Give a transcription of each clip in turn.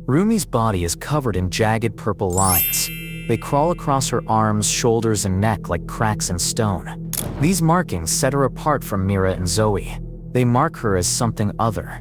Rumi's body is covered in jagged purple lines. They crawl across her arms, shoulders, and neck like cracks in stone. These markings set her apart from Mira and Zoe. They mark her as something other.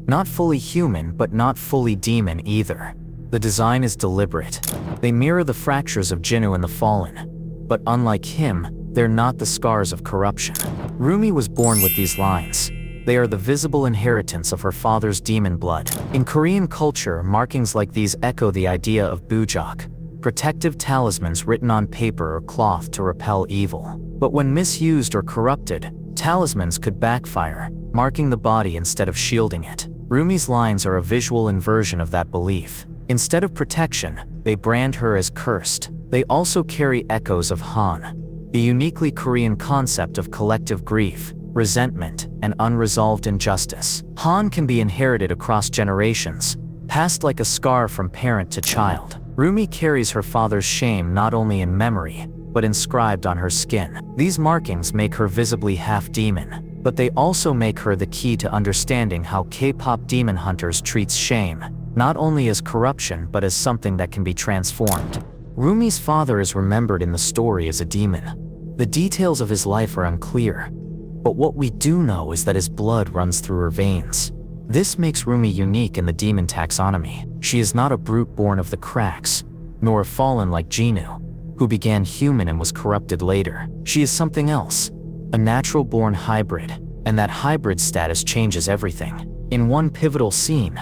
Not fully human, but not fully demon either. The design is deliberate. They mirror the fractures of Jinu and the Fallen. But unlike him, they're not the scars of corruption. Rumi was born with these lines. They are the visible inheritance of her father's demon blood. In Korean culture, markings like these echo the idea of bujak, protective talismans written on paper or cloth to repel evil. But when misused or corrupted, talismans could backfire, marking the body instead of shielding it. Rumi's lines are a visual inversion of that belief. Instead of protection, they brand her as cursed. They also carry echoes of Han, the uniquely Korean concept of collective grief, resentment, and unresolved injustice. Han can be inherited across generations, passed like a scar from parent to child. Rumi carries her father's shame not only in memory, but inscribed on her skin. These markings make her visibly half-demon, but they also make her the key to understanding how K-pop demon hunters treats shame, not only as corruption but as something that can be transformed. Rumi's father is remembered in the story as a demon. The details of his life are unclear, but what we do know is that his blood runs through her veins. This makes Rumi unique in the demon taxonomy. She is not a brute born of the cracks, nor a fallen like Jinu, who began human and was corrupted later. She is something else, a natural-born hybrid, and that hybrid status changes everything. In one pivotal scene,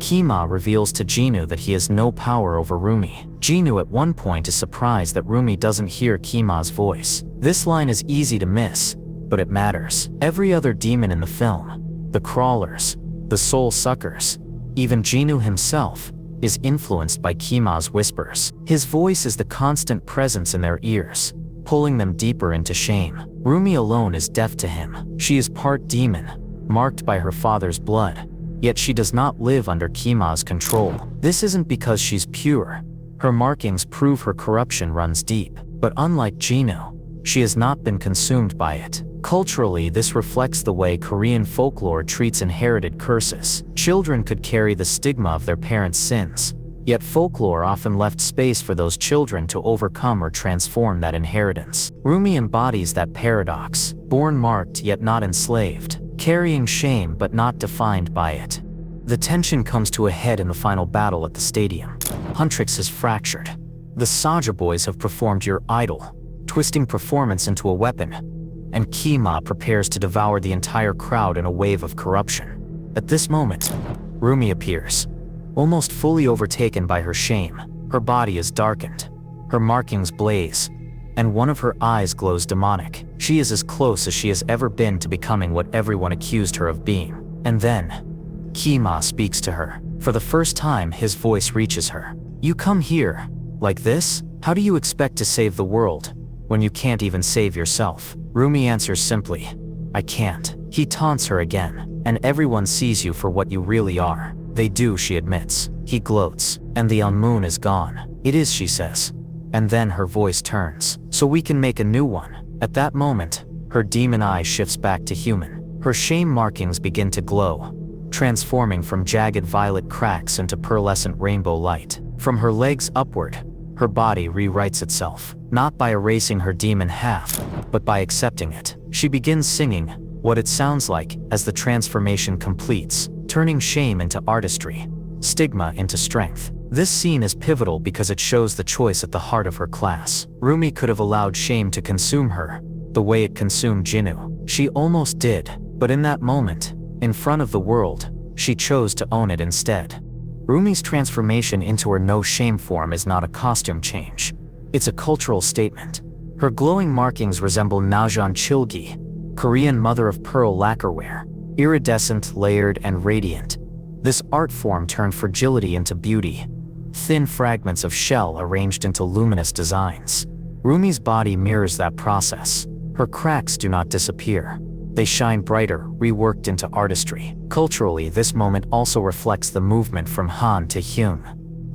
Gwi-Ma reveals to Jinu that he has no power over Rumi. Jinu at one point is surprised that Rumi doesn't hear Gwi-Ma's voice. This line is easy to miss, but it matters. Every other demon in the film, the crawlers, the soul suckers, even Jinu himself, is influenced by Gwi-Ma's whispers. His voice is the constant presence in their ears, pulling them deeper into shame. Rumi alone is deaf to him. She is part demon, marked by her father's blood, yet she does not live under Gwi-Ma's control. This isn't because she's pure. Her markings prove her corruption runs deep. But unlike Jinu, she has not been consumed by it. Culturally, this reflects the way Korean folklore treats inherited curses. Children could carry the stigma of their parents' sins, yet folklore often left space for those children to overcome or transform that inheritance. Rumi embodies that paradox, born marked yet not enslaved, carrying shame but not defined by it. The tension comes to a head in the final battle at the stadium. Huntrix is fractured. The Saja boys have performed your idol, twisting performance into a weapon, and Gwi-Ma prepares to devour the entire crowd in a wave of corruption. At this moment, Rumi appears, almost fully overtaken by her shame. Her body is darkened, her markings blaze, and one of her eyes glows demonic. She is as close as she has ever been to becoming what everyone accused her of being. And then, Gwi-Ma speaks to her. For the first time, his voice reaches her. "You come here, like this? How do you expect to save the world, when you can't even save yourself?" Rumi answers simply, "I can't." He taunts her again. "And everyone sees you for what you really are." "They do," she admits. He gloats. "And the HonMoon is gone." "It is," she says. And then her voice turns. "So we can make a new one." At that moment, her demon eye shifts back to human. Her shame markings begin to glow, transforming from jagged violet cracks into pearlescent rainbow light. From her legs upward, her body rewrites itself, not by erasing her demon half, but by accepting it. She begins singing, what it sounds like, as the transformation completes, turning shame into artistry, stigma into strength. This scene is pivotal because it shows the choice at the heart of her class. Rumi could have allowed shame to consume her, the way it consumed Jinu. She almost did, but in that moment, in front of the world, she chose to own it instead. Rumi's transformation into her no-shame form is not a costume change. It's a cultural statement. Her glowing markings resemble Najeon Chilgi, Korean mother-of-pearl lacquerware, iridescent, layered, and radiant. This art form turned fragility into beauty, thin fragments of shell arranged into luminous designs. Rumi's body mirrors that process. Her cracks do not disappear. They shine brighter, reworked into artistry. Culturally, this moment also reflects the movement from Han to Hyung.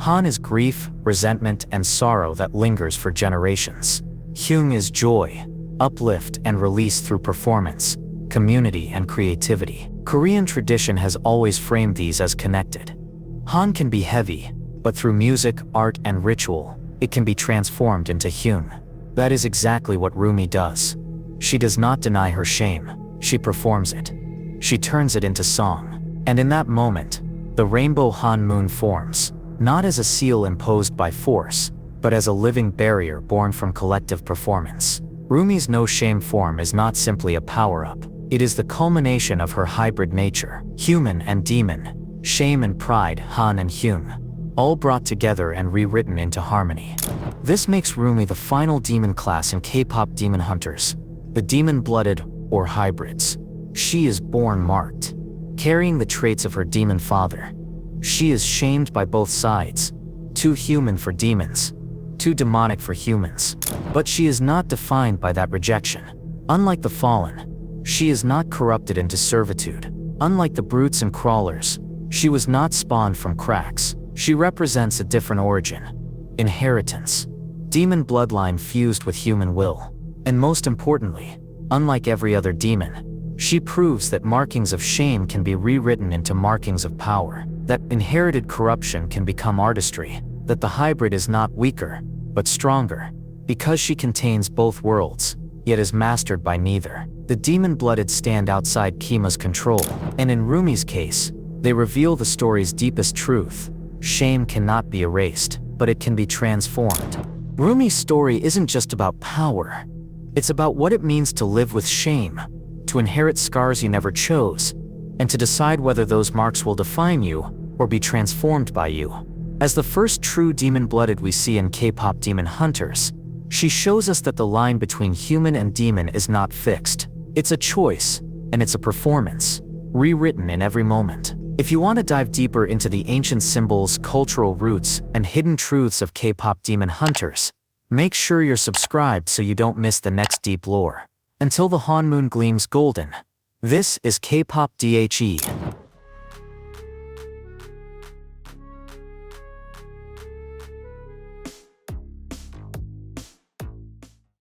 Han is grief, resentment, and sorrow that lingers for generations. Hyung is joy, uplift, and release through performance, community, and creativity. Korean tradition has always framed these as connected. Han can be heavy, but through music, art, and ritual, it can be transformed into Hyun. That is exactly what Rumi does. She does not deny her shame, she performs it. She turns it into song. And in that moment, the rainbow HonMoon forms, not as a seal imposed by force, but as a living barrier born from collective performance. Rumi's no-shame form is not simply a power-up. It is the culmination of her hybrid nature, human and demon, shame and pride, Han and Hyun, all brought together and rewritten into harmony. This makes Rumi the final demon class in K-pop demon hunters, the demon-blooded, or hybrids. She is born marked, carrying the traits of her demon father. She is shamed by both sides, too human for demons, too demonic for humans. But she is not defined by that rejection. Unlike the fallen, she is not corrupted into servitude. Unlike the brutes and crawlers, she was not spawned from cracks. She represents a different origin, inheritance, demon bloodline fused with human will. And most importantly, unlike every other demon, she proves that markings of shame can be rewritten into markings of power, that inherited corruption can become artistry, that the hybrid is not weaker, but stronger, because she contains both worlds, yet is mastered by neither. The demon-blooded stand outside K-Pop's control, and in Rumi's case, they reveal the story's deepest truth. Shame cannot be erased, but it can be transformed. Rumi's story isn't just about power. It's about what it means to live with shame, to inherit scars you never chose, and to decide whether those marks will define you or be transformed by you. As the first true demon-blooded we see in K-pop demon hunters, she shows us that the line between human and demon is not fixed. It's a choice, and it's a performance, rewritten in every moment. If you want to dive deeper into the ancient symbols, cultural roots, and hidden truths of K-pop demon hunters, make sure you're subscribed so you don't miss the next deep lore. Until the HonMoon gleams golden, this is KPopDHE.